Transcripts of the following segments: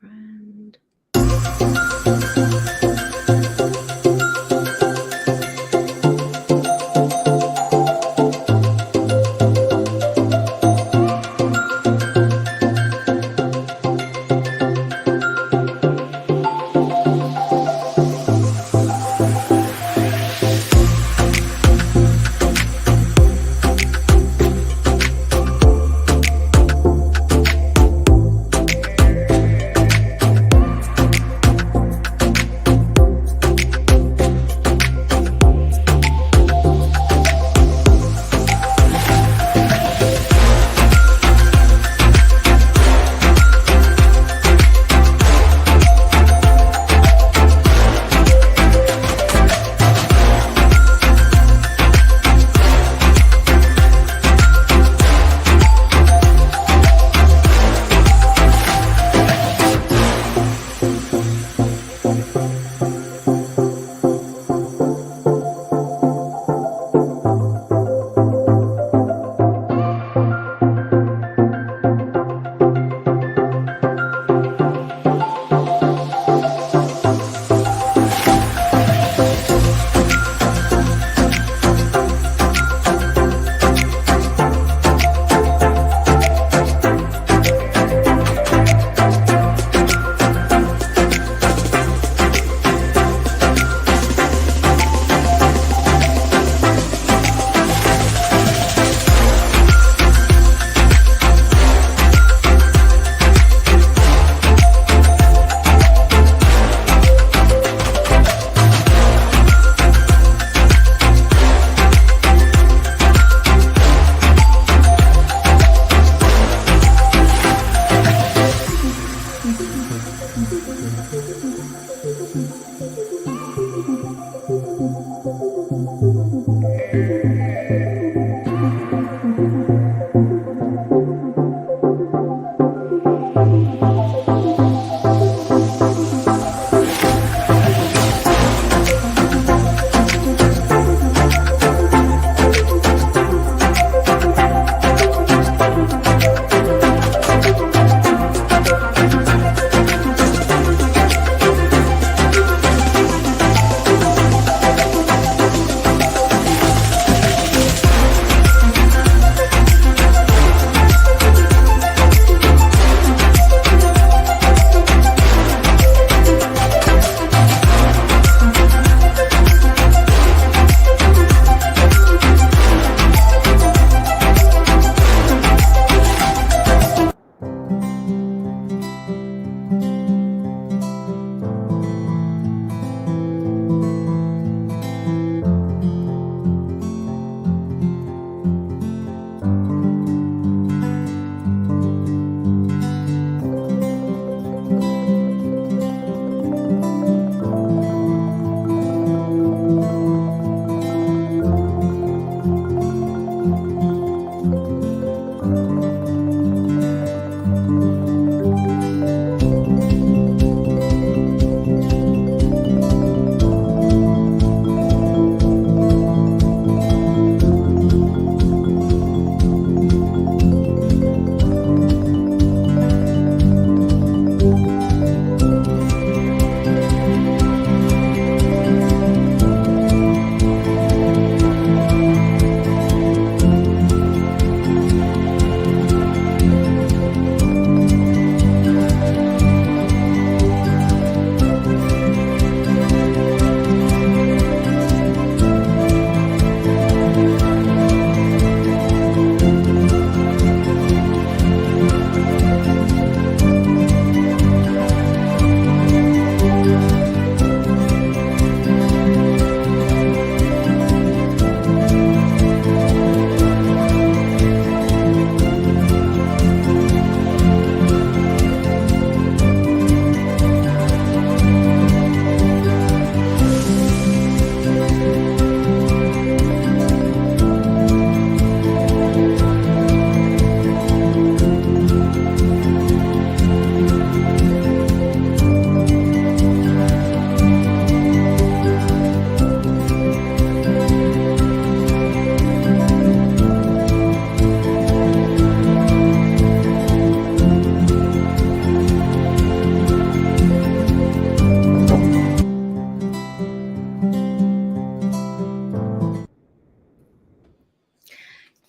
friend.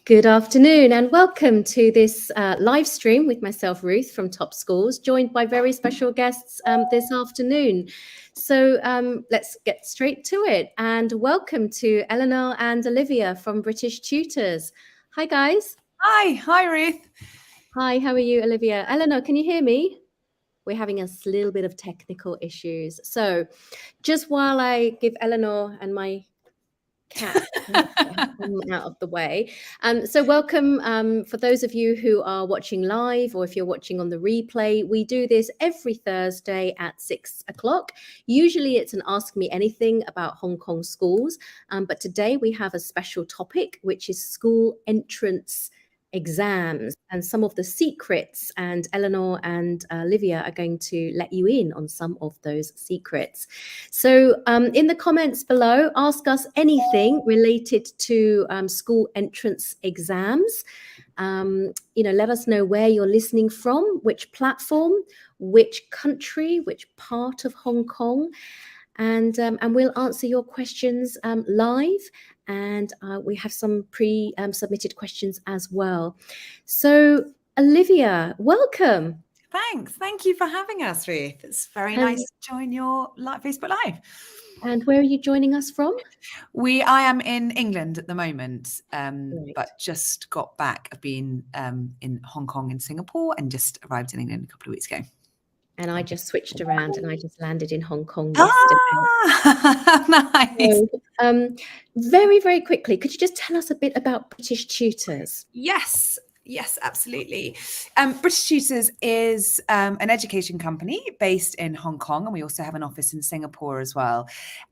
Good afternoon and welcome to this live stream with myself, Ruth, from Top Schools, joined by very special guests this afternoon. So let's get straight to it and welcome to Eleanor and Olivia from British Tutors. Hi, guys. Hi, Ruth. Hi, how are you, Olivia? Eleanor, can you hear me? We're having a little bit of technical issues. So just while I give Eleanor and my cat out of the way. So welcome for those of you who are watching live, or if you're watching on the replay. We do this every Thursday at 6 o'clock. Usually it's an Ask Me Anything about Hong Kong schools, but today we have a special topic, which is school entrance exams and some of the secrets, and Eleanor and Olivia are going to let you in on some of those secrets. So in the comments below, ask us anything related to school entrance exams. Let us know where you're listening from, which platform, which country, which part of Hong Kong, and we'll answer your questions live. And we have some pre-submitted questions as well. So, Olivia, welcome. Thanks. Thank you for having us, Ruth. It's very nice to join your Facebook Live. And where are you joining us from? I am in England at the moment, but just got back. I've been in Hong Kong and Singapore and just arrived in England a couple of weeks ago. And I just switched around and I just landed in Hong Kong yesterday. Nice. So, very, very quickly, could you just tell us a bit about British Tutors? Yes, absolutely. British Tutors is an education company based in Hong Kong, and we also have an office in Singapore as well.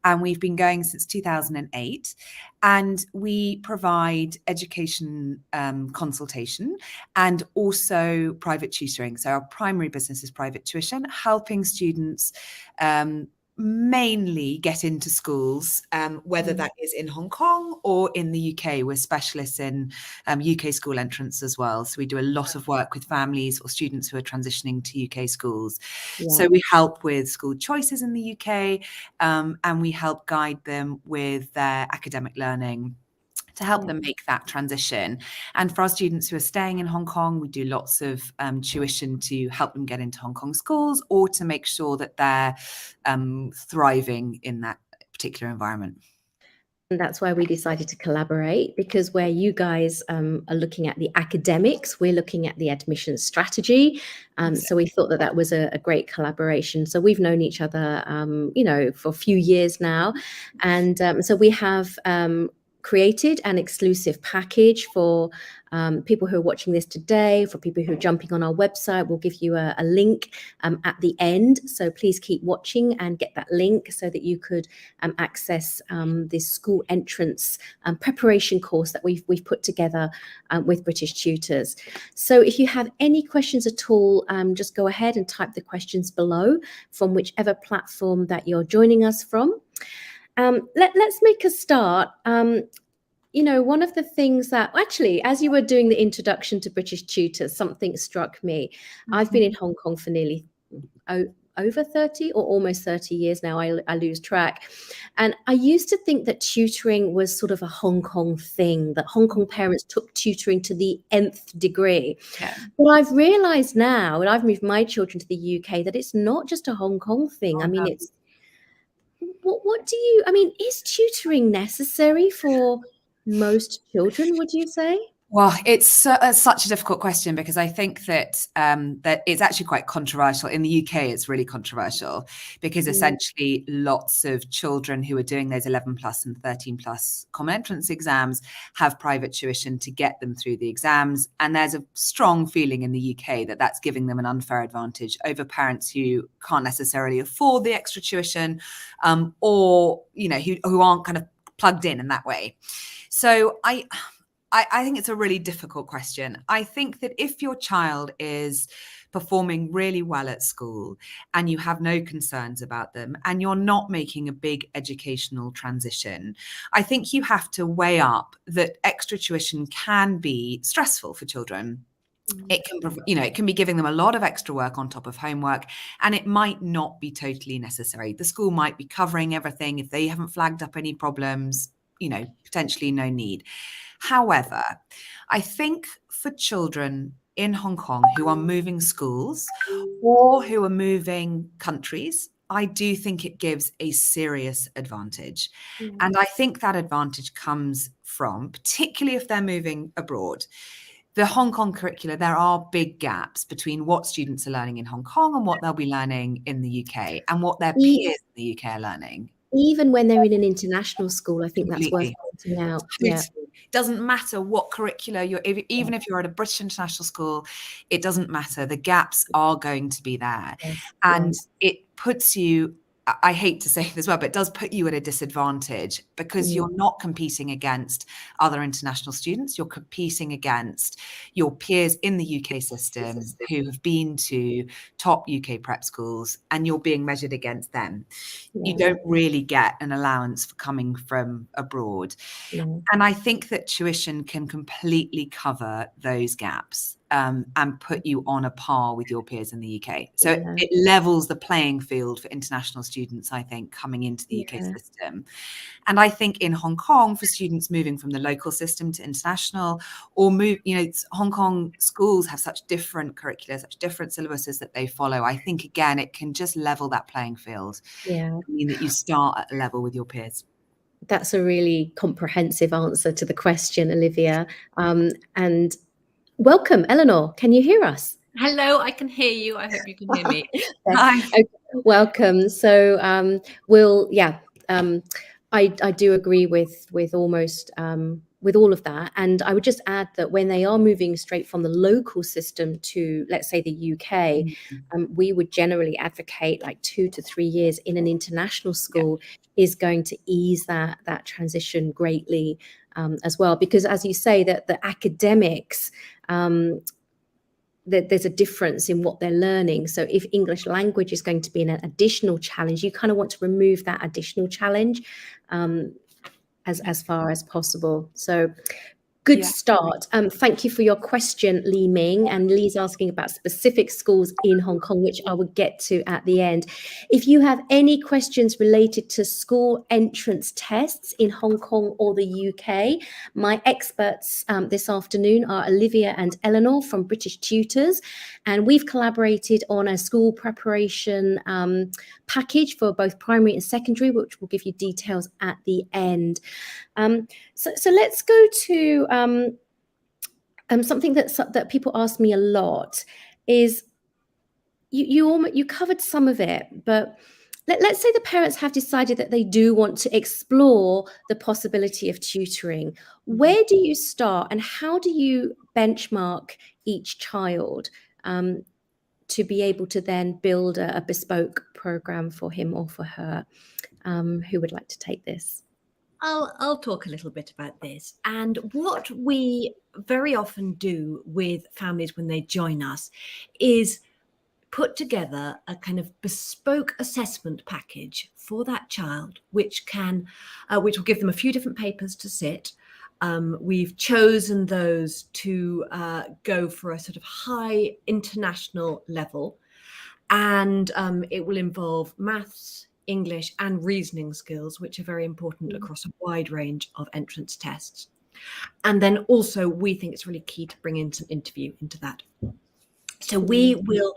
And we've been going since 2008, and we provide education consultation and also private tutoring. So our primary business is private tuition, helping students mainly get into schools, whether that is in Hong Kong or in the UK. We're specialists in UK school entrance as well. So we do a lot of work with families or students who are transitioning to UK schools. Yeah. So we help with school choices in the UK, and we help guide them with their academic learning to help them make that transition. And for our students who are staying in Hong Kong, we do lots of tuition to help them get into Hong Kong schools or to make sure that they're thriving in that particular environment. And that's why we decided to collaborate, because where you guys are looking at the academics, we're looking at the admission strategy. So we thought that was a great collaboration. So we've known each other, for a few years now. And so we have created an exclusive package for people who are watching this today, for people who are jumping on our website. We'll give you a link at the end. So please keep watching and get that link so that you could access this school entrance preparation course that we've put together with British Tutors. So if you have any questions at all, just go ahead and type the questions below from whichever platform that you're joining us from. Let's make a start. One of the things that actually, as you were doing the introduction to British Tutors, something struck me. I've been in Hong Kong for nearly over 30 or almost 30 years now. I lose track. And I used to think that tutoring was sort of a Hong Kong thing, that Hong Kong parents took tutoring to the nth degree. Yeah. But I've realized now, and I've moved my children to the UK, that it's not just a Hong Kong thing. I mean, it's is tutoring necessary for most children, would you say? Well, it's such a difficult question, because I think that that it's actually quite controversial. In the UK, it's really controversial because essentially lots of children who are doing those 11 plus and 13 plus common entrance exams have private tuition to get them through the exams. And there's a strong feeling in the UK that that's giving them an unfair advantage over parents who can't necessarily afford the extra tuition, or, who aren't kind of plugged in that way. So I think it's a really difficult question. I think that if your child is performing really well at school and you have no concerns about them and you're not making a big educational transition, I think you have to weigh up that extra tuition can be stressful for children. It can be giving them a lot of extra work on top of homework, and it might not be totally necessary. The school might be covering everything if they haven't flagged up any problems. potentially no need. However, I think for children in Hong Kong who are moving schools or who are moving countries, I do think it gives a serious advantage. And I think that advantage comes from, particularly if they're moving abroad, the Hong Kong curricula. There are big gaps between what students are learning in Hong Kong and what they'll be learning in the UK and what their peers in the UK are learning. Even when they're in an international school, I think that's worth Completely. pointing out. Totally. Yeah. Doesn't matter what curricula even if you're at a British international school, it doesn't matter. The gaps are going to be there. Yes. And Yes. it puts you, I hate to say this well, but it does put you at a disadvantage because you're not competing against other international students. You're competing against your peers in the UK system who have been to top UK prep schools, and you're being measured against them. Yeah. You don't really get an allowance for coming from abroad. No. And I think that tuition can completely cover those gaps and put you on a par with your peers in the UK. So it levels the playing field for international students, I think, coming into the UK system. And I think in Hong Kong, for students moving from the local system to international, or Hong Kong schools have such different curricula, such different syllabuses that they follow. I think, again, it can just level that playing field. Yeah. I mean that you start at a level with your peers. That's a really comprehensive answer to the question, Olivia. And welcome, Eleanor. Can you hear us? Hello, I can hear you. I hope you can hear me. Hi. Okay, welcome. So I do agree with almost with all of that. And I would just add that when they are moving straight from the local system to, let's say, the UK, we would generally advocate like 2 to 3 years in an international school is going to ease that transition greatly as well. Because as you say, that the academics, there's a difference in what they're learning. So if English language is going to be an additional challenge, you kind of want to remove that additional challenge as far as possible. So good start. Thank you for your question, Li Ming. And Li's asking about specific schools in Hong Kong, which I will get to at the end. If you have any questions related to school entrance tests in Hong Kong or the UK, my experts this afternoon are Olivia and Eleanor from British Tutors. And we've collaborated on a school preparation package for both primary and secondary, which will give you details at the end. So let's go to something that people ask me a lot is you covered some of it, but let's say the parents have decided that they do want to explore the possibility of tutoring. Where do you start, and how do you benchmark each child to be able to then build a bespoke program for him or for her? Who would like to take this? I'll talk a little bit about this. And what we very often do with families when they join us is put together a kind of bespoke assessment package for that child, which will give them a few different papers to sit. We've chosen those to go for a sort of high international level, and it will involve maths, English and reasoning skills, which are very important across a wide range of entrance tests. And then also we think it's really key to bring in some interview into that. So we will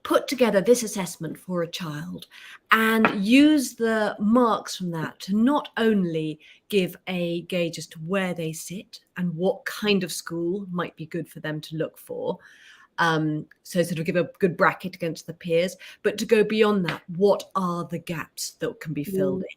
put together this assessment for a child and use the marks from that to not only give a gauge as to where they sit and what kind of school might be good for them to look for, so sort of give a good bracket against the peers, but to go beyond that, what are the gaps that can be filled in?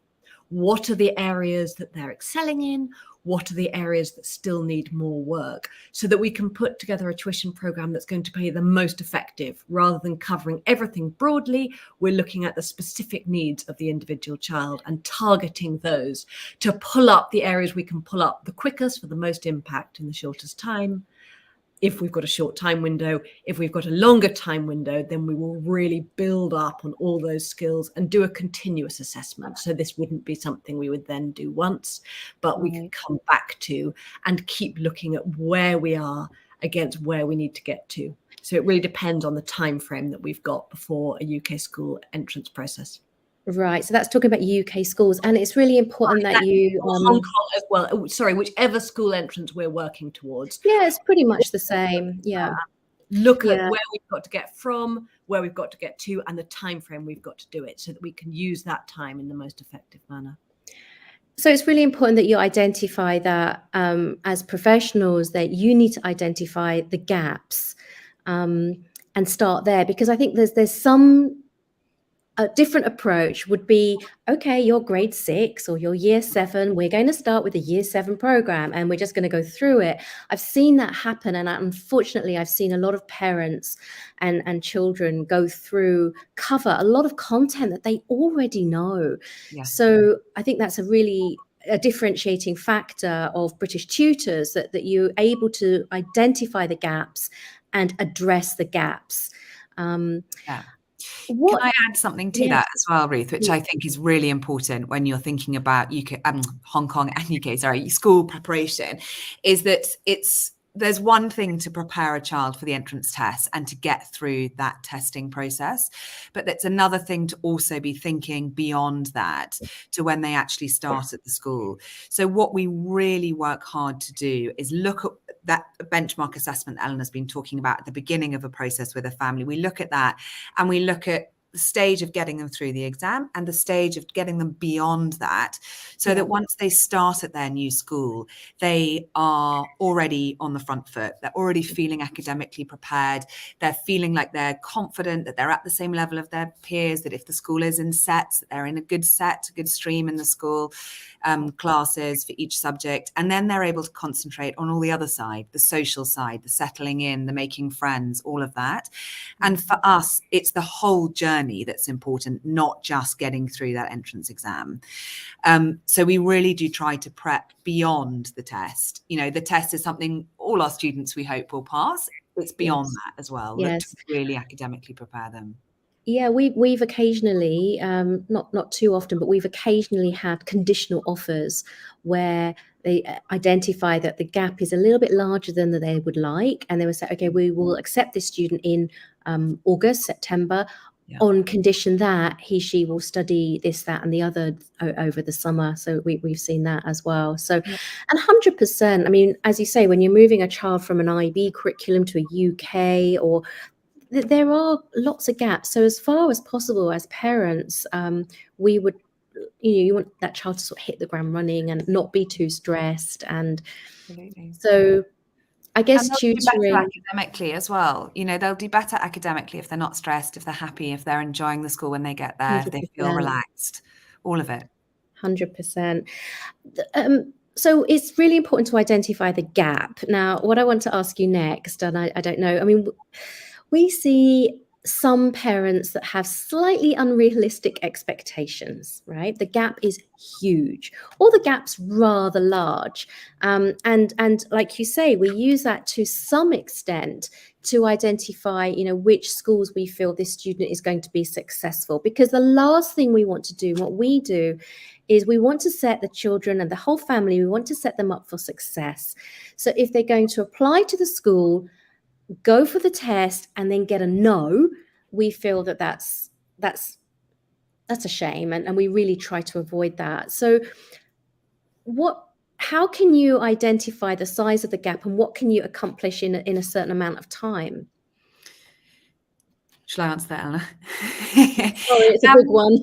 What are the areas that they're excelling in? What are the areas that still need more work? So that we can put together a tuition program that's going to be the most effective. Rather than covering everything broadly, we're looking at the specific needs of the individual child and targeting those to pull up the areas we can pull up the quickest for the most impact in the shortest time. If we've got a short time window, if we've got a longer time window, then we will really build up on all those skills and do a continuous assessment. So this wouldn't be something we would then do once, but we could come back to and keep looking at where we are against where we need to get to. So it really depends on the time frame that we've got before a UK school entrance process. Right. So that's talking about UK schools, and it's really important that you. Hong Kong as well. Oh, sorry, whichever school entrance we're working towards. Yeah, it's pretty much the same. Yeah. Look at Yeah. where we've got to get from, where we've got to get to, and the time frame we've got to do it, so that we can use that time in the most effective manner. So it's really important that you identify that as professionals, that you need to identify the gaps and start there, because I think there's some. A different approach would be, okay, you're grade 6 or you're year 7, we're going to start with a year 7 program and we're just going to go through it. I've seen that happen, and unfortunately I've seen a lot of parents and children go through, cover a lot of content that they already know. Yeah. So I think that's a differentiating factor of British tutors, that you're able to identify the gaps and address the gaps. Yeah. Can I add something to that as well, Ruth, which I think is really important when you're thinking about Hong Kong and UK, school preparation, is that there's one thing to prepare a child for the entrance test and to get through that testing process, but that's another thing to also be thinking beyond that to when they actually start at the school. So what we really work hard to do is look at that benchmark assessment that Eleanor's been talking about at the beginning of a process with a family. We look at that and we look at the stage of getting them through the exam and the stage of getting them beyond that, so that once they start at their new school, they are already on the front foot. They're already feeling academically prepared. They're feeling like they're confident, that they're at the same level of their peers, that if the school is in sets, that they're in a good stream in the school classes for each subject. And then they're able to concentrate on all the other side, the social side, the settling in, the making friends, all of that. And for us, it's the whole journey that's important, not just getting through that entrance exam. So we really do try to prep beyond the test. You know, the test is something all our students, we hope, will pass. It's beyond that as well. Look to really academically prepare them. Yeah, we've occasionally, not too often, but we've occasionally had conditional offers where they identify that the gap is a little bit larger than they would like, and they would say, okay, we will accept this student in August, September, on condition that she will study this, that, and the other over the summer. So we've seen that as well. So, and 100%, I mean, as you say, when you're moving a child from an IB curriculum to a UK, or there are lots of gaps. So as far as possible, as parents, we would, you want that child to sort of hit the ground running and not be too stressed. And so I guess tutoring academically as well. You know, they'll do better academically if they're not stressed, if they're happy, if they're enjoying the school when they get there, 100%. If they feel relaxed, all of it. 100%. So it's really important to identify the gap. Now, what I want to ask you next, and I don't know, I mean, we see some parents that have slightly unrealistic expectations, right? The gap is huge, or the gap's rather large. And like you say, we use that to some extent to identify, you know, which schools we feel this student is going to be successful. Because the last thing we want to do, what we do, is we want to set the children and the whole family, we want to set them up for success. So if they're going to apply to the school, go for the test, and then get a no, we feel that that's a shame, and we really try to avoid that. So how can you identify the size of the gap, and what can you accomplish in a certain amount of time? Shall I answer that, Eleanor? Sorry, it's a big one.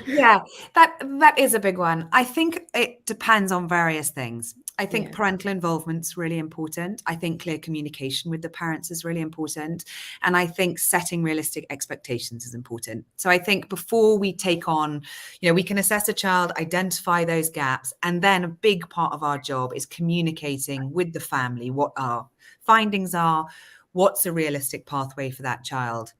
Yeah, that is a big one. I think it depends on various things. I think parental involvement is really important. I think clear communication with the parents is really important. And I think setting realistic expectations is important. So I think before we take on, you know, we can assess a child, identify those gaps, and then a big part of our job is communicating with the family what our findings are, what's a realistic pathway for that child.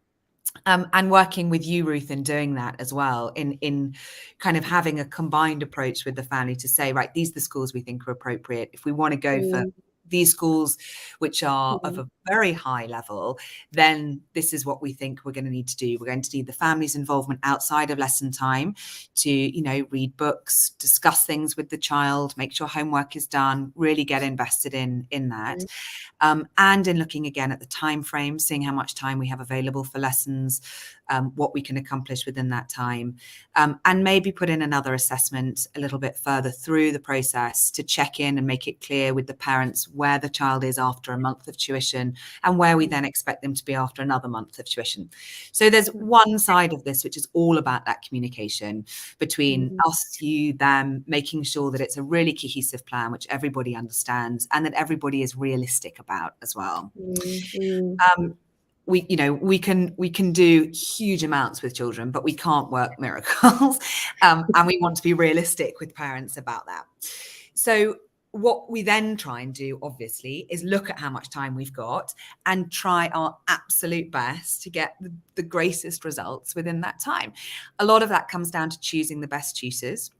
And working with you, Ruth, in doing that as well, in kind of having a combined approach with the family to say, right, these are the schools we think are appropriate. If we want to go for these schools which are of a very high level, then this is what we think we're going to need to do. We're going to need the family's involvement outside of lesson time to, you know, read books, discuss things with the child, make sure homework is done, really get invested in that. And in looking again at the time frame, seeing how much time we have available for lessons, what we can accomplish within that time, and maybe put in another assessment a little bit further through the process to check in and make it clear with the parents where the child is after a month of tuition and where we then expect them to be after another month of tuition. So there's one side of this which is all about that communication between us, you, them, making sure that it's a really cohesive plan which everybody understands and that everybody is realistic about as well. We can do huge amounts with children, but we can't work miracles. And we want to be realistic with parents about that. So what we then try and do, obviously, is look at how much time we've got and try our absolute best to get the greatest results within that time. A lot of that comes down to choosing the best tutors.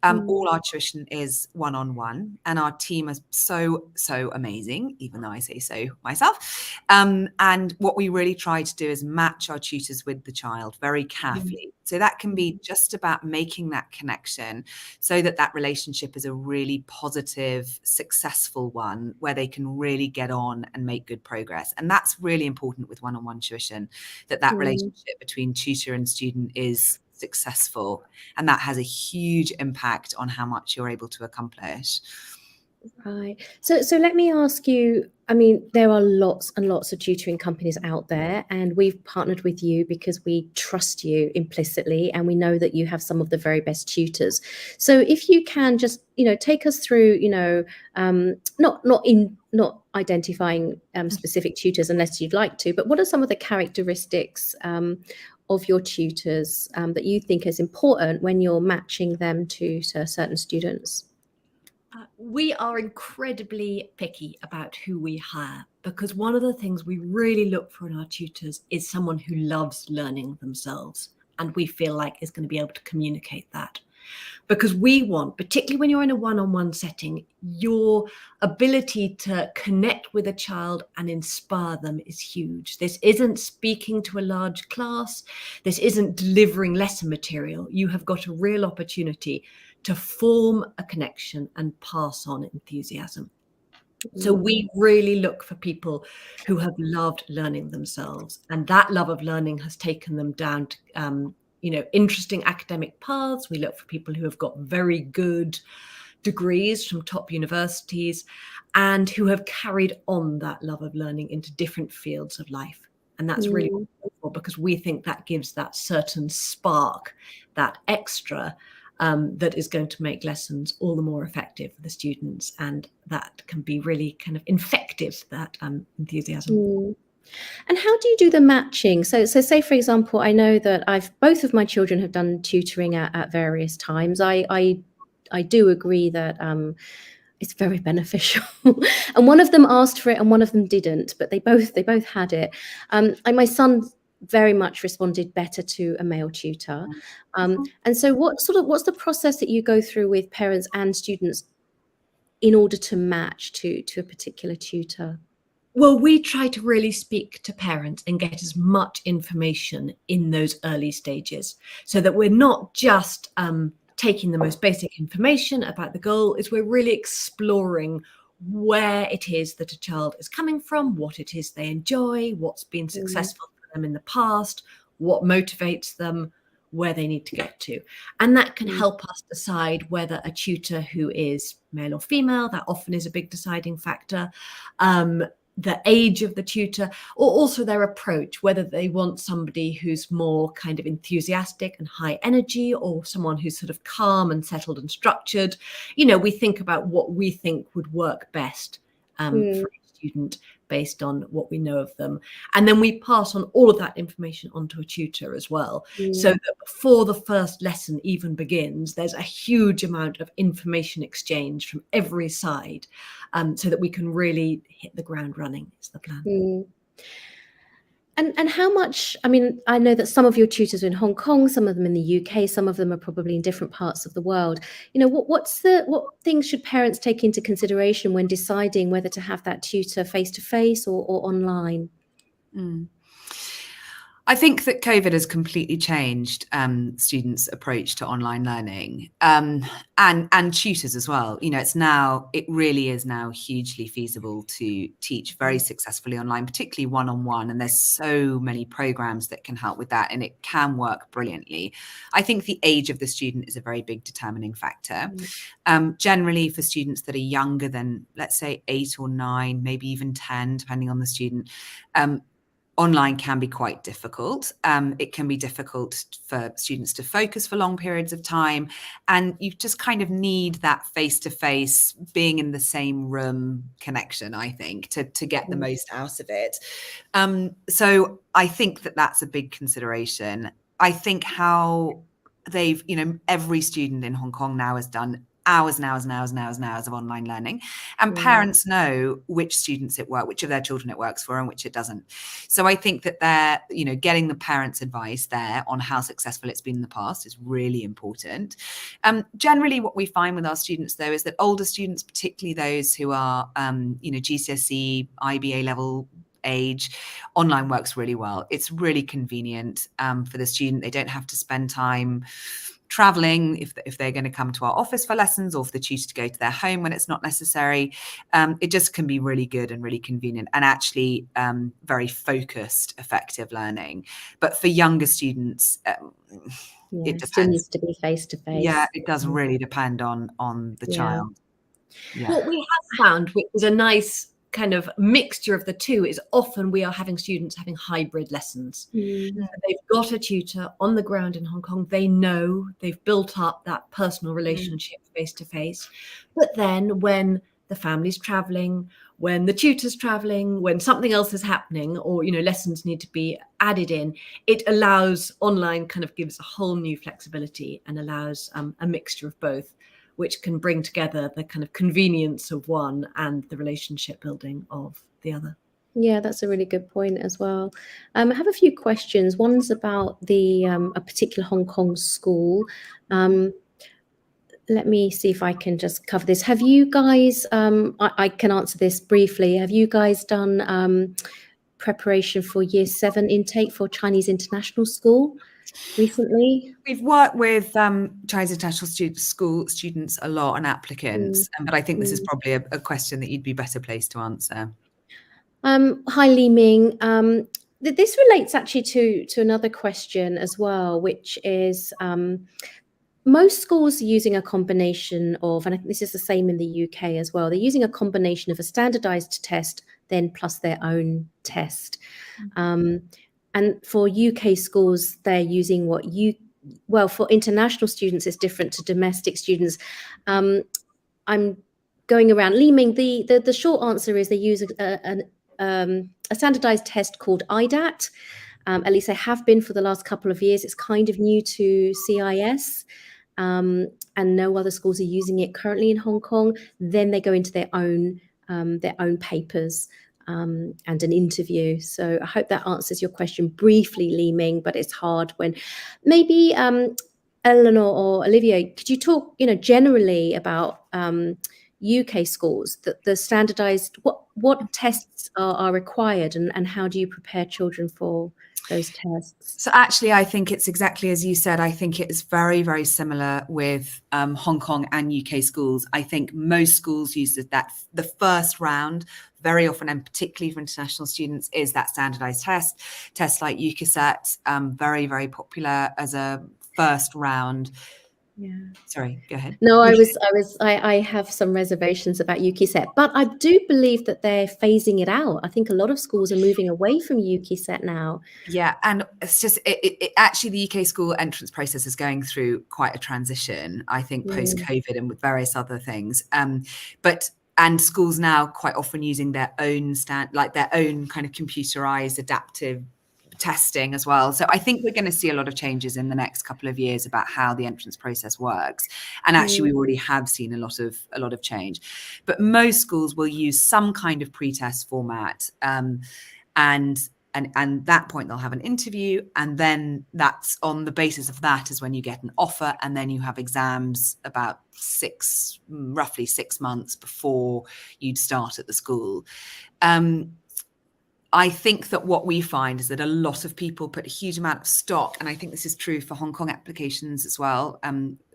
All our tuition is one-on-one, and our team is so amazing, even though I say so myself. And what we really try to do is match our tutors with the child very carefully. So that can be just about making that connection so that that relationship is a really positive, successful one where they can really get on and make good progress. And that's really important with one-on-one tuition, that relationship between tutor and student is successful. And that has a huge impact on how much you're able to accomplish. Right. So let me ask you, I mean, there are lots and lots of tutoring companies out there, and we've partnered with you because we trust you implicitly, and we know that you have some of the very best tutors. So if you can just, you know, take us through, you know, not identifying specific tutors unless you'd like to, but what are some of the characteristics of your tutors that you think is important when you're matching them to certain students? We are incredibly picky about who we hire, because one of the things we really look for in our tutors is someone who loves learning themselves, and we feel like is going to be able to communicate that. Because we want, particularly when you're in a one-on-one setting, your ability to connect with a child and inspire them is huge. This isn't speaking to a large class. This isn't delivering lesson material. You have got a real opportunity to form a connection and pass on enthusiasm. So we really look for people who have loved learning themselves, and that love of learning has taken them down to interesting academic paths. We look for people who have got very good degrees from top universities and who have carried on that love of learning into different fields of life. And that's really wonderful, because we think that gives that certain spark, that extra that is going to make lessons all the more effective for the students, and that can be really kind of infective, that enthusiasm. And how do you do the matching? So say, for example, I know that both of my children have done tutoring at various times. I do agree that it's very beneficial. And one of them asked for it and one of them didn't, but they both had it. And my son very much responded better to a male tutor. And so what's the process that you go through with parents and students in order to match to a particular tutor? Well, we try to really speak to parents and get as much information in those early stages, so that we're not just taking the most basic information about the goal, is we're really exploring where it is that a child is coming from, what it is they enjoy, what's been successful for them in the past, what motivates them, where they need to get to. And that can help us decide whether a tutor who is male or female, that often is a big deciding factor, the age of the tutor, or also their approach, whether they want somebody who's more kind of enthusiastic and high energy, or someone who's sort of calm and settled and structured. You know, we think about what we think would work best for a student based on what we know of them. And then we pass on all of that information onto a tutor as well. So that before the first lesson even begins, there's a huge amount of information exchange from every side, so that we can really hit the ground running, is the plan. And how much, I mean, I know that some of your tutors are in Hong Kong, some of them in the UK, some of them are probably in different parts of the world. You know, what things should parents take into consideration when deciding whether to have that tutor face to face or online? I think that COVID has completely changed students' approach to online learning, and tutors as well. You know, it really is now hugely feasible to teach very successfully online, particularly one-on-one. And there's so many programs that can help with that, and it can work brilliantly. I think the age of the student is a very big determining factor. Generally, for students that are younger than, let's say, 8 or 9, maybe even 10, depending on the student, online can be quite difficult. It can be difficult for students to focus for long periods of time. And you just kind of need that face-to-face, being in the same room connection, I think, to get the most out of it. So I think that that's a big consideration. I think how every student in Hong Kong now has done hours and hours and hours and hours and hours of online learning, and parents know which students which of their children it works for and which it doesn't. So I think that they're, getting the parents' advice there on how successful it's been in the past is really important. Generally, what we find with our students, though, is that older students, particularly those who are, GCSE, IBA level age, online works really well. It's really convenient for the student. They don't have to spend time traveling if they're going to come to our office for lessons, or for the tutor to go to their home when it's not necessary. It just can be really good and really convenient, and actually very focused, effective learning. But for younger students, it still needs to be face to face. Yeah, it does really depend on the child. Yeah. What we have found, which is a nice kind of mixture of the two, is often we are having students having hybrid lessons. They've got a tutor on the ground in Hong Kong. They know they've built up that personal relationship face to face. But then when the family's traveling, when the tutor's traveling, when something else is happening, or lessons need to be added in, it allows online, kind of gives a whole new flexibility and allows a mixture of both, which can bring together the kind of convenience of one and the relationship building of the other. Yeah, that's a really good point as well. I have a few questions. One's about a particular Hong Kong school. Let me see if I can just cover this. Have you guys, I can answer this briefly. Have you guys done preparation for Year 7 intake for Chinese International School recently? We've worked with Chinese International School students a lot, and applicants, but I think this is probably a question that you'd be better placed to answer. Hi, Li Ming. This relates actually to another question as well, which is most schools are using a combination of, and I think this is the same in the UK as well, they're using a combination of a standardized test then plus their own test. And for UK schools, they're using for international students, it's different to domestic students. I'm going around. Li Ming, the short answer is they use a standardized test called IDAT. At least they have been for the last couple of years. It's kind of new to CIS, and no other schools are using it currently in Hong Kong. Then they go into their own papers and an interview. So I hope that answers your question briefly, Li Ming, but it's hard when maybe Eleanor or Olivia, could you talk, generally about UK schools, the standardized, what tests are required, and how do you prepare children for those tests? So actually, I think it's exactly as you said. I think it is very, very similar with Hong Kong and UK schools. I think most schools use the first round very often, and particularly for international students, is that standardized test. Tests like UKSET, very, very popular as a first round. Yeah. Sorry, go ahead. No, I have some reservations about UKSET, but I do believe that they're phasing it out. I think a lot of schools are moving away from UKSET now. Yeah, and it's just actually the UK school entrance process is going through quite a transition, I think, post-COVID and with various other things. And schools now quite often using their own their own kind of computerized adaptive testing as well. So I think we're going to see a lot of changes in the next couple of years about how the entrance process works. And actually, we already have seen a lot of change. But most schools will use some kind of pre-test format, and and that point they'll have an interview, and then that's on the basis of that is when you get an offer, and then you have exams about roughly 6 months before you'd start at the school. I think that what we find is that a lot of people put a huge amount of stock, and I think this is true for Hong Kong applications as well,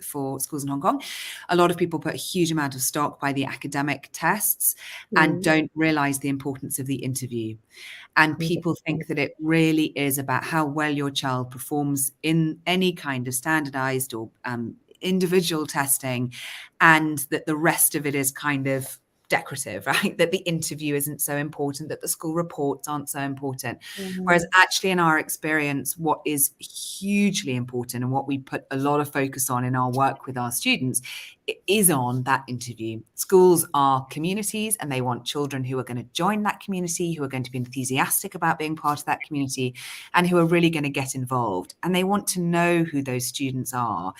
for schools in Hong Kong. A lot of people put a huge amount of stock by the academic tests and don't realize the importance of the interview. And people think that it really is about how well your child performs in any kind of standardized or individual testing, and that the rest of it is kind of decorative, right? That the interview isn't so important, that the school reports aren't so important. Whereas actually in our experience, what is hugely important and what we put a lot of focus on in our work with our students is on that interview. Schools are communities, and they want children who are going to join that community, who are going to be enthusiastic about being part of that community, and who are really going to get involved. And they want to know who those students are.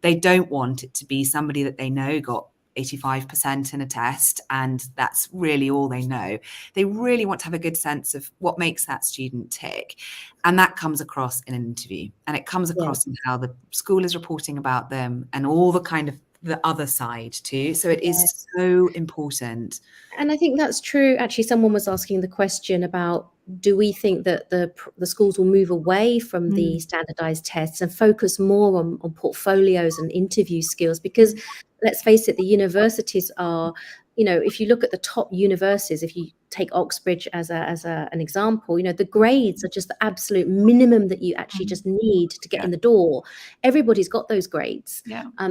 They don't want it to be somebody that they know got 85% in a test and that's really all they know. They really want to have a good sense of what makes that student tick. And that comes across in an interview, and it comes across in how the school is reporting about them and all the kind of the other side too. So it is so important. And I think that's true. Actually, someone was asking the question about, do we think that the schools will move away from the standardized tests and focus more on portfolios and interview skills? Because let's face it, the universities are, if you look at the top universities, if you take Oxbridge as an example, the grades are just the absolute minimum that you actually just need to get in the door. Everybody's got those grades.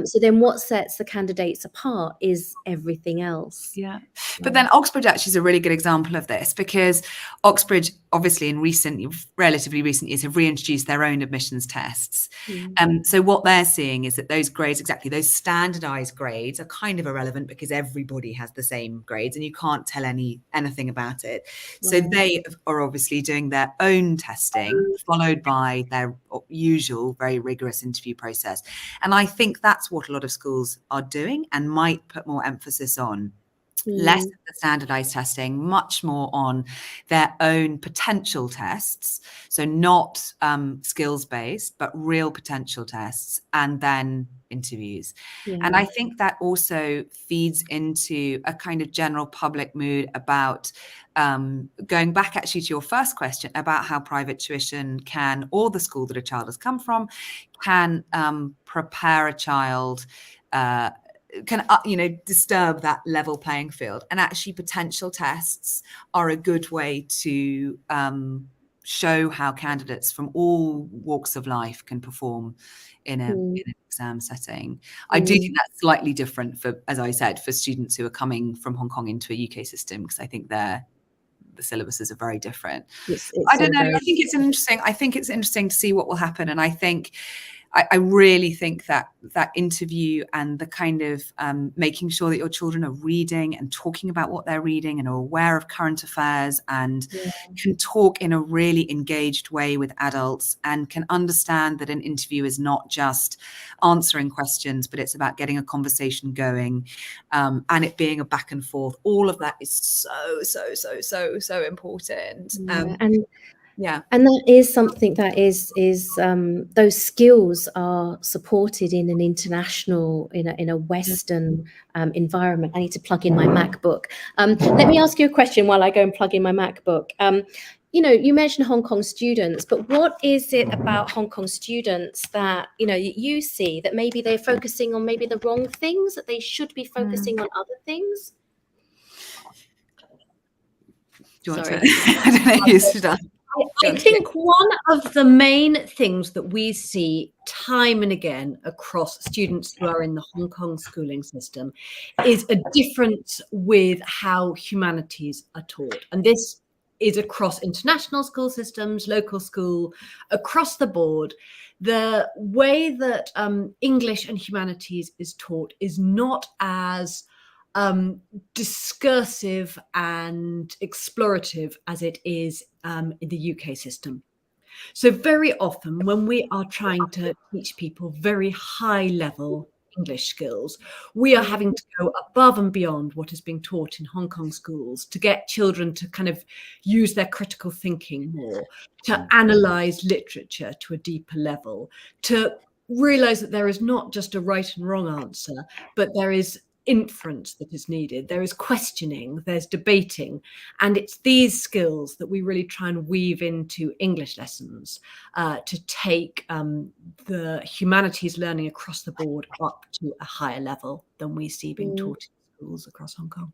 So then what sets the candidates apart is everything else. But then Oxbridge actually is a really good example of this, because Oxbridge obviously in relatively recent years have reintroduced their own admissions tests. So what they're seeing is that those grades, exactly those standardized grades, are kind of irrelevant because everybody has the same grades and you can't tell anything about it. So they are obviously doing their own testing, followed by their usual very rigorous interview process. And I think that's what a lot of schools are doing and might put more emphasis on. Less of the standardized testing, much more on their own potential tests. So not skills-based, but real potential tests, and then interviews. And I think that also feeds into a kind of general public mood about going back actually to your first question about how private tuition can, or the school that a child has come from, can prepare a child, can disturb that level playing field. And actually potential tests are a good way to show how candidates from all walks of life can perform in an exam setting. I do think that's slightly different for, as I said, for students who are coming from Hong Kong into a UK system, because I think the syllabuses are very different. I don't know. I think it's interesting. I think it's interesting to see what will happen. And I think I really think that interview and the kind of making sure that your children are reading and talking about what they're reading and are aware of current affairs and can talk in a really engaged way with adults and can understand that an interview is not just answering questions, but it's about getting a conversation going, and it being a back and forth. All of that is so important. And that is something that is those skills are supported in an international, in a Western environment. I need to plug in my MacBook. Let me ask you a question while I go and plug in my MacBook. You mentioned Hong Kong students, but what is it about Hong Kong students that, you see that maybe they're focusing on maybe the wrong things, that they should be focusing on other things? Do you want to? I don't know who's done. I think one of the main things that we see time and again across students who are in the Hong Kong schooling system is a difference with how humanities are taught. And this is across international school systems, local school, across the board. The way that English and humanities is taught is not as discursive and explorative as it is in the UK system. So very often when we are trying to teach people very high level English skills. We are having to go above and beyond what is being taught in Hong Kong schools to get children to kind of use their critical thinking more, to analyze literature to a deeper level, to realize that there is not just a right and wrong answer, but there is inference that is needed. There is questioning, there's debating, and it's these skills that we really try and weave into English lessons to take the humanities learning across the board up to a higher level than we see being taught in schools across Hong Kong.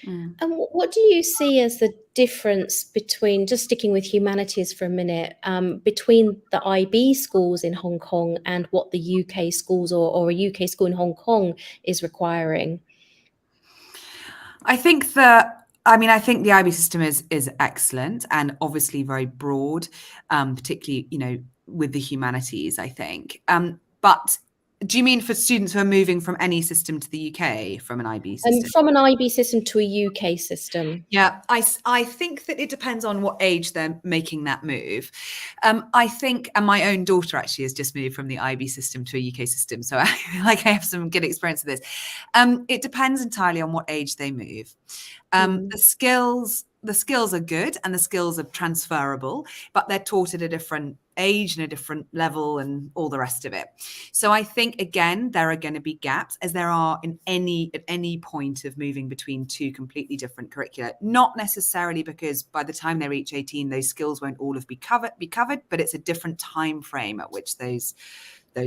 And what do you see as the difference between, just sticking with humanities for a minute, between the IB schools in Hong Kong and what the UK schools or a UK school in Hong Kong is requiring? I think the IB system is excellent and obviously very broad, particularly, with the humanities, I think. But do you mean for students who are moving from any system to the UK from an IB system? From an IB system to a UK system. Yeah, I think that it depends on what age they're making that move. I think, and my own daughter actually has just moved from the IB system to a UK system, so I have some good experience with this. It depends entirely on what age they move. The skills are good and the skills are transferable, but they're taught at a different age and a different level and all the rest of it. So I think, again, there are going to be gaps, as there are at any point of moving between two completely different curricula. Not necessarily because by the time they reach 18, those skills won't all be covered, but it's a different time frame at which those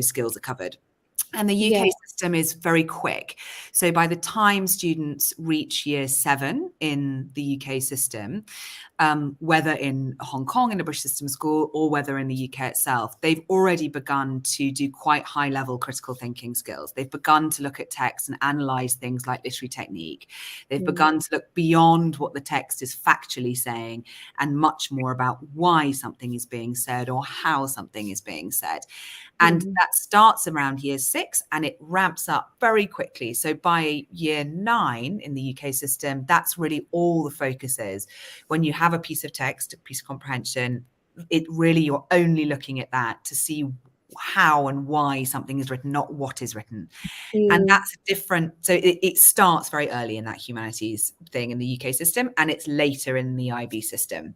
skills are covered. And the UK system is very quick. So by the time students reach year 7 in the UK system, whether in Hong Kong in a British system school or whether in the UK itself, they've already begun to do quite high level critical thinking skills. They've begun to look at text and analyze things like literary technique. They've begun to look beyond what the text is factually saying and much more about why something is being said or how something is being said. And that starts around year 6 and it ramps up very quickly. So by year 9 in the UK system, that's really all the focus is. When you have a piece of text, a piece of comprehension, you're only looking at that to see how and why something is written, not what is written. And that's different. So it starts very early in that humanities thing in the UK system, and it's later in the IB system.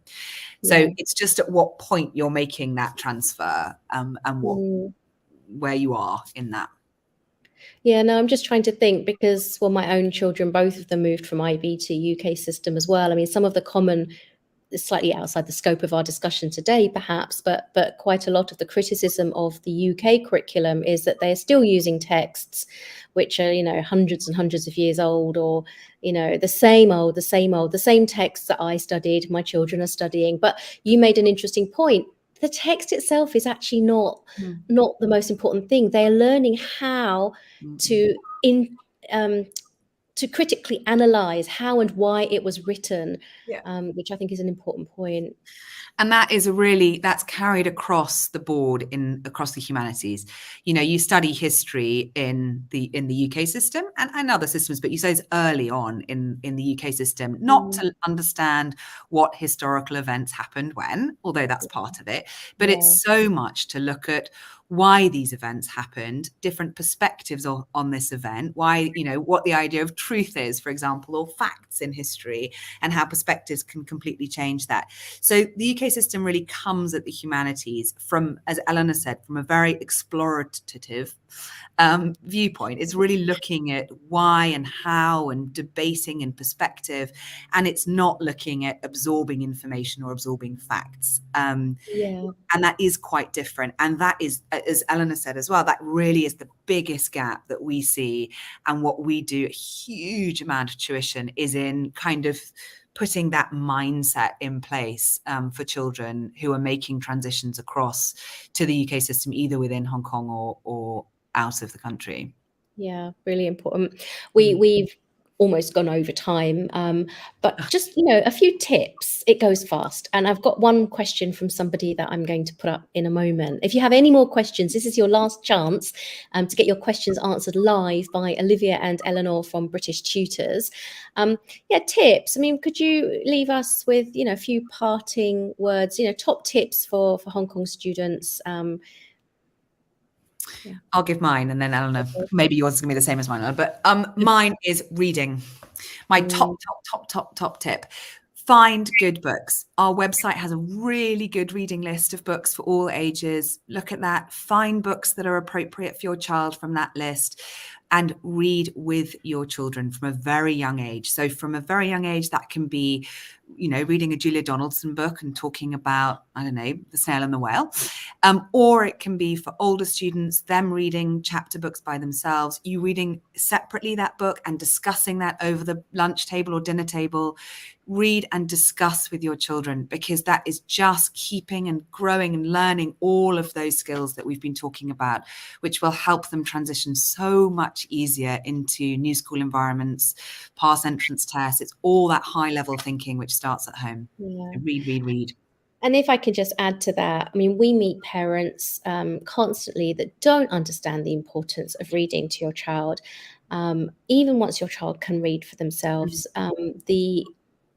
So it's just at what point you're making that transfer and where you are in that. Yeah, no, I'm just trying to think because, well, my own children, both of them moved from IB to UK system as well. I mean, some of the common, slightly outside the scope of our discussion today, perhaps, but quite a lot of the criticism of the UK curriculum is that they're still using texts which are, hundreds and hundreds of years old, or, the same texts that I studied, my children are studying. But you made an interesting point. The text itself is actually not the most important thing. They're learning how to critically analyze how and why it was written, which I think is an important point. And that's carried across the board across the humanities. You study history in the UK system and other systems, but you say it's early on in the UK system, not to understand what historical events happened when, although that's part of it, but it's so much to look at why these events happened, different perspectives on this event, why, what the idea of truth is, for example, or facts in history, and how perspectives can completely change that. So the UK system really comes at the humanities from, as Eleanor said, from a very explorative viewpoint. It's really looking at why and how and debating and perspective, and it's not looking at absorbing information or absorbing facts. And that is quite different. And that is, as Eleanor said as well, that really is the biggest gap that we see. And what we do a huge amount of tuition is in kind of putting that mindset in place for children who are making transitions across to the UK system, either within Hong Kong or out of the country. Yeah, really important. We've almost gone over time, but just a few tips. It goes fast, and I've got one question from somebody that I'm going to put up in a moment. If you have any more questions, this is your last chance to get your questions answered live by Olivia and Eleanor from British Tutors. Tips. I mean, could you leave us with a few parting words? Top tips for Hong Kong students. Yeah. I'll give mine, and then Eleanor, Okay. maybe yours is going to be the same as mine. But mine is reading. My top tip. Find good books. Our website has a really good reading list of books for all ages. Look at that. Find books that are appropriate for your child from that list, and read with your children from a very young age. So from a very young age, that can be, reading a Julia Donaldson book and talking about, I don't know, the snail and the whale. Or it can be for older students, them reading chapter books by themselves, you reading separately that book and discussing that over the lunch table or dinner table. Read and discuss with your children, because that is just keeping and growing and learning all of those skills that we've been talking about, which will help them transition so much easier into new school environments, pass entrance tests. It's all that high level thinking which starts at home. Yeah. So read. And if I could just add to that, I mean, we meet parents constantly that don't understand the importance of reading to your child. Even once your child can read for themselves,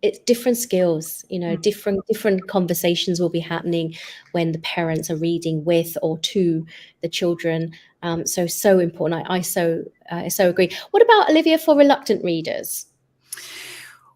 it's different skills, different conversations will be happening when the parents are reading with or to the children. So important. I so agree. What about, Olivia, for reluctant readers?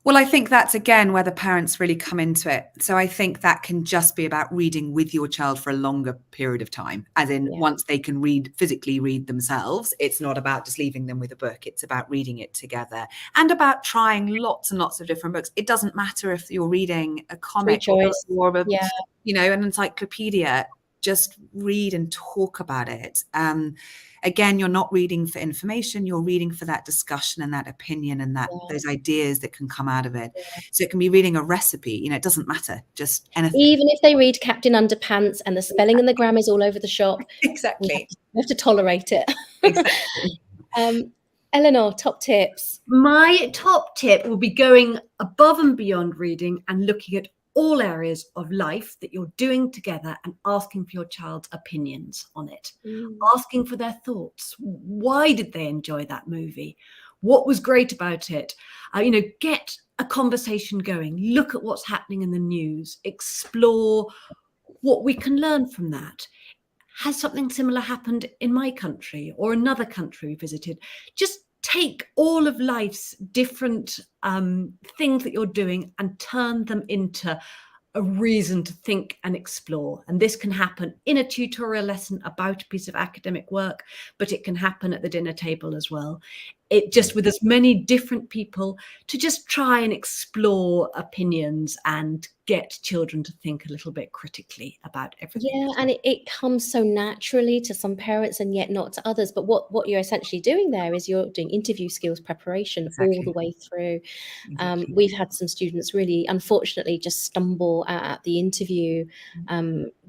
Well, I think that's, again, where the parents really come into it. So I think that can just be about reading with your child for a longer period of time, as in once they can physically read themselves. It's not about just leaving them with a book. It's about reading it together, and about trying lots and lots of different books. It doesn't matter if you're reading a comic or an encyclopedia. Just read and talk about it. Again, you're not reading for information, you're reading for that discussion and that opinion and those ideas that can come out of it. So it can be reading a recipe, it doesn't matter, just anything. Even if they read Captain Underpants and the spelling and the grammar's all over the shop. Exactly. We have to tolerate it. Exactly. Eleanor, top tips. My top tip will be going above and beyond reading and looking at all areas of life that you're doing together and asking for your child's opinions on it, asking for their thoughts. Why did they enjoy that movie? What was great about it? Get a conversation going, look at what's happening in the news, explore what we can learn from that. Has something similar happened in my country or another country we visited? Just take all of life's different things that you're doing and turn them into a reason to think and explore. And this can happen in a tutorial lesson about a piece of academic work, but it can happen at the dinner table as well. It just with as many different people to just try and explore opinions and get children to think a little bit critically about everything. Yeah, and it comes so naturally to some parents and yet not to others. But what you're essentially doing there is you're doing interview skills preparation all the way through. We've had some students really, unfortunately, just stumble at the interview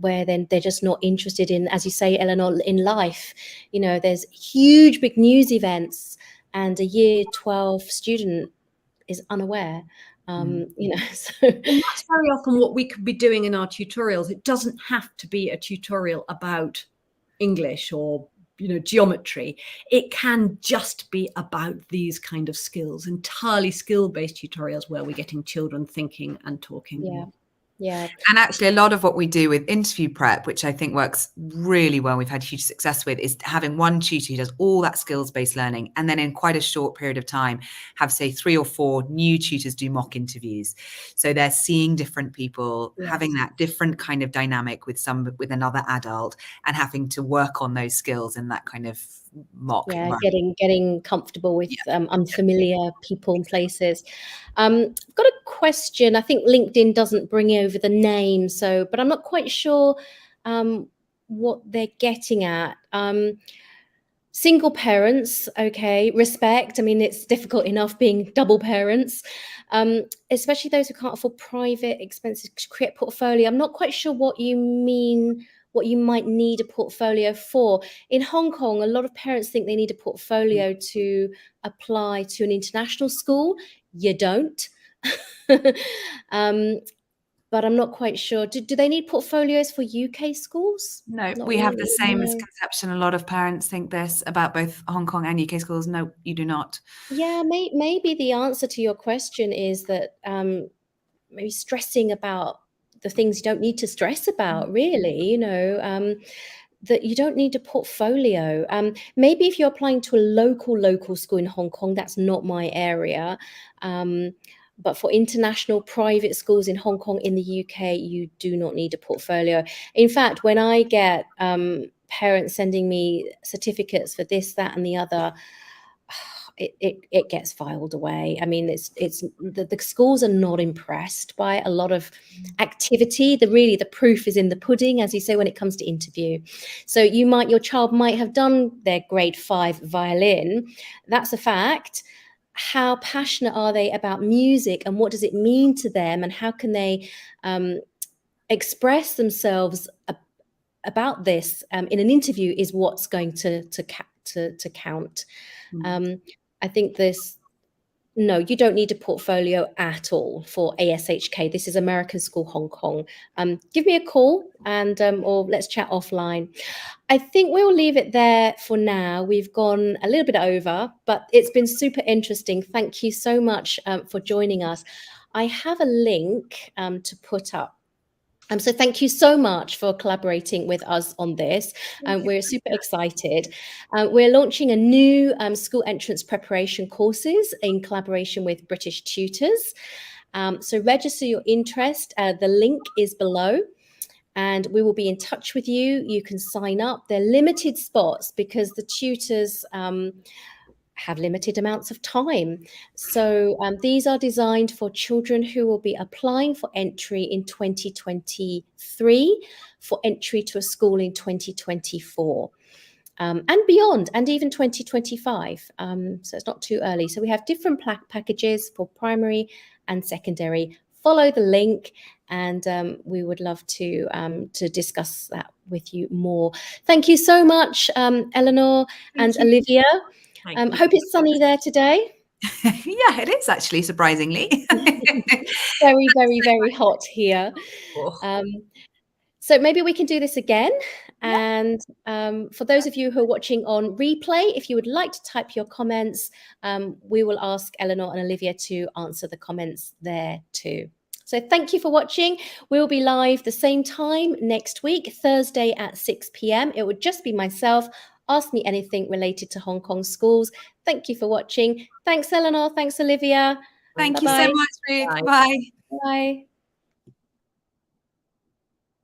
where then they're just not interested in, as you say, Eleanor, in life. There's huge, big news events and a year 12 student is unaware. So and that's very often what we could be doing in our tutorials. It doesn't have to be a tutorial about English or geometry. It can just be about these kind of skills, entirely skill-based tutorials where we're getting children thinking and talking. Yeah. And actually, a lot of what we do with interview prep, which I think works really well, we've had huge success with, is having one tutor who does all that skills-based learning, and then in quite a short period of time have, say, 3 or 4 new tutors do mock interviews. So they're seeing different people, having that different kind of dynamic with another adult, and having to work on those skills in that kind of mock environment. Getting comfortable with unfamiliar people and places. I've got a question. I think LinkedIn doesn't bring over the name, but I'm not quite sure what they're getting at. Single parents, okay, respect. I mean, it's difficult enough being double parents, especially those who can't afford private expenses to create portfolio. I'm not quite sure what you mean, what you might need a portfolio for. In Hong Kong, a lot of parents think they need a portfolio to apply to an international school. You don't. But I'm not quite sure. Do they need portfolios for UK schools? No, Not we have the really, same no. misconception. A lot of parents think this about both Hong Kong and UK schools. No, you do not. Yeah, maybe the answer to your question is that maybe stressing about the things you don't need to stress about, really. that you don't need a portfolio. Maybe if you're applying to a local school in Hong Kong, that's not my area. But for international private schools in Hong Kong, in the UK, you do not need a portfolio. In fact, when I get parents sending me certificates for this, that, and the other, it gets filed away. I mean, the schools are not impressed by a lot of activity. The proof is in the pudding, as you say, when it comes to interview. So your child might have done their grade 5 violin. That's a fact. How passionate are they about music, and what does it mean to them, and how can they express themselves about this in an interview is what's going to count. I think no, you don't need a portfolio at all for ASHK. This is American School Hong Kong. Give me a call and or let's chat offline. I think we'll leave it there for now. We've gone a little bit over, but it's been super interesting. Thank you so much for joining us. I have a link to put up. So thank you so much for collaborating with us on this. We're super excited. We're launching a new school entrance preparation courses in collaboration with British Tutors. So register your interest. The link is below, and we will be in touch with you. You can sign up. They're limited spots because the tutors have limited amounts of time. So these are designed for children who will be applying for entry in 2023, for entry to a school in 2024. And beyond, and even 2025. So it's not too early. So we have different packages for primary and secondary. Follow the link, and we would love to discuss that with you more. Thank you so much, Eleanor and Olivia. Hope it's sunny there today. Yeah, it is actually, surprisingly. Very, very, very hot here. So maybe we can do this again. And for those of you who are watching on replay, if you would like to type your comments, we will ask Eleanor and Olivia to answer the comments there too. So thank you for watching. We'll be live the same time next week, Thursday at 6 p.m. It would just be myself. Ask me anything related to Hong Kong schools. Thank you for watching. Thanks, Eleanor. Thanks, Olivia. Thank you so much, Ruth. Bye. Bye.